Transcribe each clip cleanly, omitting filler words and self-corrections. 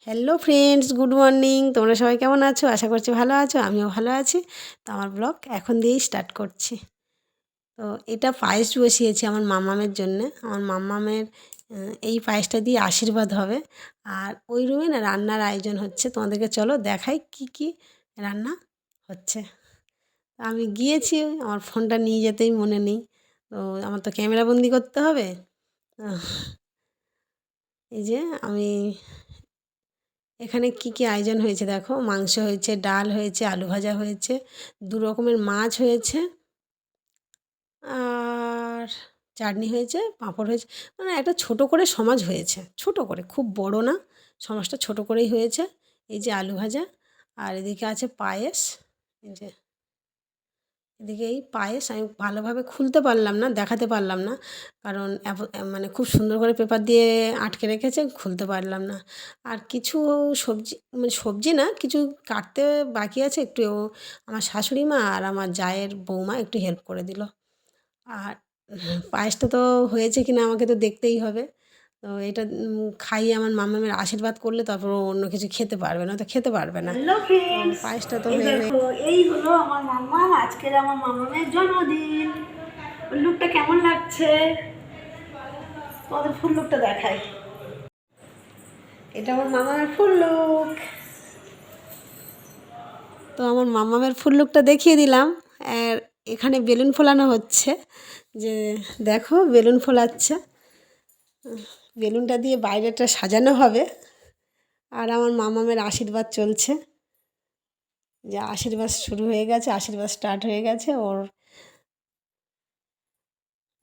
Hello friends, good morning. তোমরা সবাই কেমন আছো? আশা করছি ভালো আছো, আমিও ভালো আছি। তো আমার ব্লগ এখন দিয়েই স্টার্ট করছি। তো এটা পায়েস বসিয়েছি আমার মাম্মামের জন্যে। আমার মাম্মামের এই পায়েসটা দিয়ে আশীর্বাদ হবে। আর ওই রুমে না রান্নার আয়োজন হচ্ছে, তোমাদেরকে চলো দেখাই কি কি রান্না হচ্ছে। আমি গিয়েছি, আমার ফোনটা নিয়ে যেতেই মনে নেই। তো আমার তো ক্যামেরা বন্দি করতে হবে। আহ, এই যে আমি এখানে কি কি আয়োজন হয়েছে দেখো, মাংস হয়েছে, ডাল হয়েছে, আলু ভাজা হয়েছে, দু রকমের মাছ হয়েছে, আর চাটনি হয়েছে, পাঁপড় হয়েছে। মানে একটা ছোট করে সমাজ হয়েছে, ছোট করে, খুব বড় না, সমাজটা ছোট করেই হয়েছে। এই যে আলু ভাজা, আর এদিকে আছে পায়েস। এই যে এদিকে এই পায়েস আমি ভালোভাবে খুলতে পারলাম না, দেখাতে পারলাম না, কারণ মানে খুব সুন্দর করে পেপার দিয়ে আটকে রেখেছে, খুলতে পারলাম না। আর কিছু সবজি, মানে সবজি না, কিছু কাটতে বাকি আছে, একটু আমার শাশুড়ি মা আর আমার জায়ের বৌমা একটু হেল্প করে দিল। আর পায়েসটা তো হয়েছে কিনা আমাকে তো দেখতেই হবে। তো এটা খাইয়ে আমার মামামের আশীর্বাদ করলে তারপর ও অন্য কিছু খেতে পারবে না, তো খেতে পারবে না। হ্যালো ফ্রেন্ডস, পায়েসটা তো এই হয়ে দেখো, এই হলো আমার মাম্মাম। আজকের আমার মাম্মামের জন্মদিন। ওর লুকটা কেমন লাগছে তোমাদের? ফুল লুকটা দেখাই। এটা আমার মামামের ফুল লুক। তো আমার মামামের ফুল লুকটা দেখিয়ে দিলাম। আর এখানে বেলুন ফোলানো হচ্ছে, যে দেখো বেলুন ফোলাচ্ছে, বেলুনটা দিয়ে বাইরেটা সাজানো হবে। আর আমার মামামের আশীর্বাদ চলছে, যে আশীর্বাদ শুরু হয়ে গেছে, আশীর্বাদ স্টার্ট হয়ে গেছে ওর।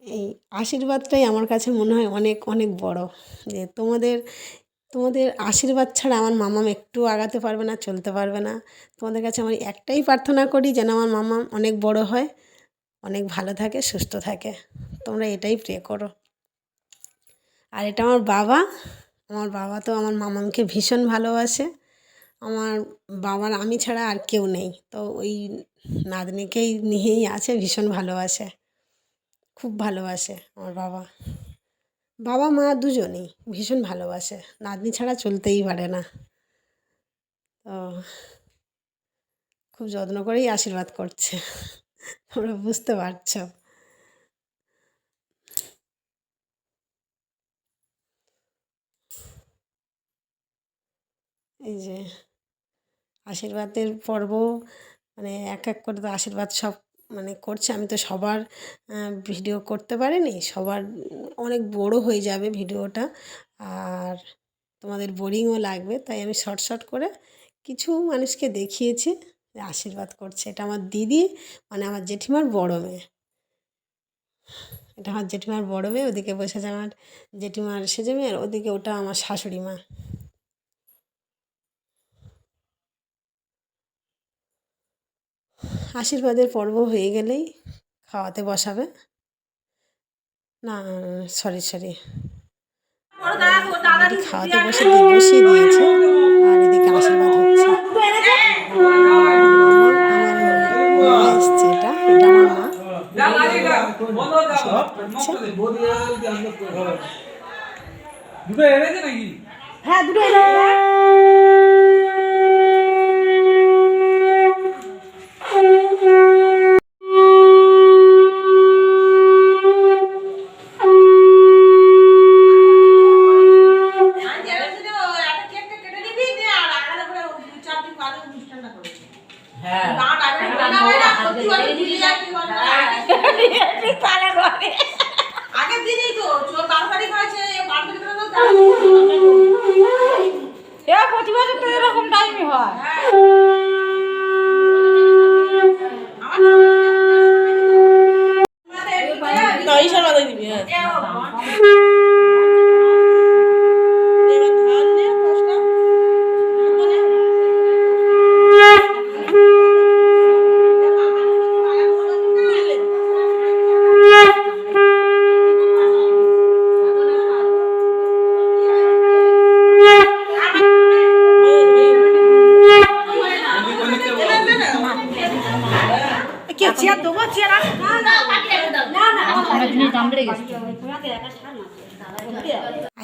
এই আশীর্বাদটাই আমার কাছে মনে হয় অনেক অনেক বড়, যে তোমাদের তোমাদের আশীর্বাদ ছাড়া আমার মামাম একটু আগাতে পারবে না, চলতে পারবে না। তোমাদের কাছে আমি একটাই প্রার্থনা করি, যেন আমার মামাম অনেক বড় হয়, অনেক ভালো থাকে, সুস্থ থাকে। তোমরা এটাই প্রে করো। আর এটা আমার বাবা। আমার বাবা তো আমার মামামকে ভীষণ ভালোবাসে। আমার বাবার আমি ছাড়া আর কেউ নেই, তো ওই নাতনিকেই নিয়েই আছে, ভীষণ ভালোবাসে, খুব ভালোবাসে আমার বাবা। বাবা মা দুজনেই ভীষণ ভালোবাসে, নাতনি ছাড়া চলতেই পারে না। তো খুব যত্ন করেই আশীর্বাদ করছে, তোমরা বুঝতে পারছো। এই যে আশীর্বাদের পর্ব, মানে এক এক করে তো আশীর্বাদ সব মানে করছে। আমি তো সবার ভিডিও করতে পারিনি, সবার অনেক বড় হয়ে যাবে ভিডিওটা, আর তোমাদের বোরিংও লাগবে, তাই আমি শর্ট শর্ট করে কিছু মানুষকে দেখিয়েছি যে আশীর্বাদ করছে। এটা আমার দিদি, মানে আমার জেঠিমার বড় মেয়ে। এটা আমার জেঠিমার বড় মেয়ে, ওদিকে বসেছে আমার জেঠিমার সেজে মেয়ে, আর ওদিকে ওটা আমার শাশুড়ি মা। আশীর্বাদের পর্ব হয়ে গেলেই খাওয়াতে বসাবে। না, সরি সরি, অলরেডি খাওয়াতে বসিয়ে দিয়েছে, আর এদিকে আশীর্বাদ হচ্ছে। আমার মা এসছে, এটা এটা আমার মা, আশীর্বাদ করছে। হ্যাঁ, দুটো আগের দিনই তো তাড়াতাড়ি হয়েছে। প্রতি বছর তো এরকম টাইমই হয়।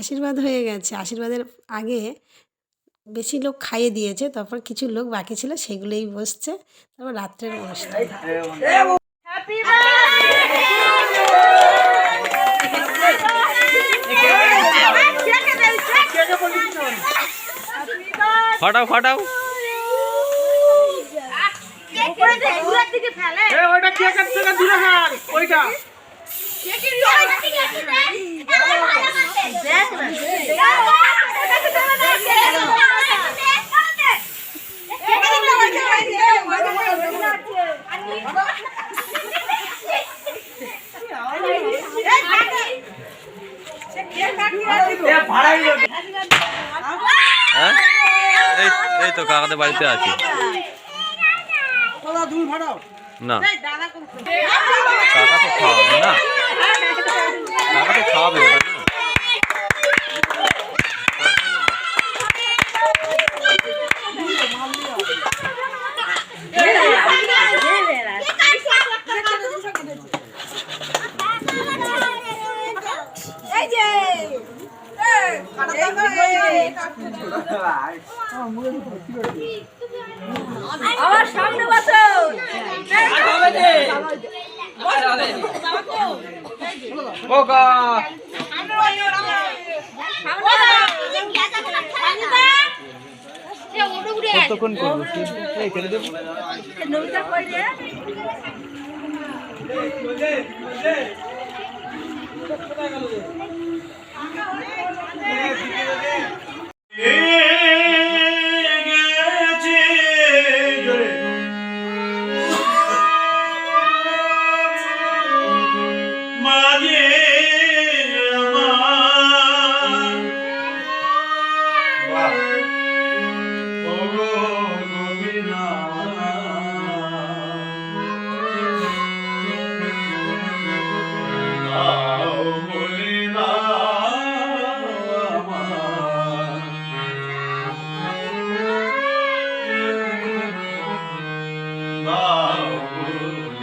আশীর্বাদ হয়ে গেছে। আশীর্বাদের আগে বেশি লোক খাইয়ে দিয়েছে, তারপর কিছু লোক বাকি ছিল সেগুলোই বসছে, তারপর রাত্রের অনুষ্ঠান। ফাটাও ফাটাও। ওইটা কেকের থেকে দূরে থাক, ওইটা হ্যাঁ এই তো কাকাদের বাড়িতে আছি না, কাকা তো খাওয়াবে না, কাকা তো খাওয়াবে ওটা না। আমার সামনে বসো। কতক্ষণ করবো? Now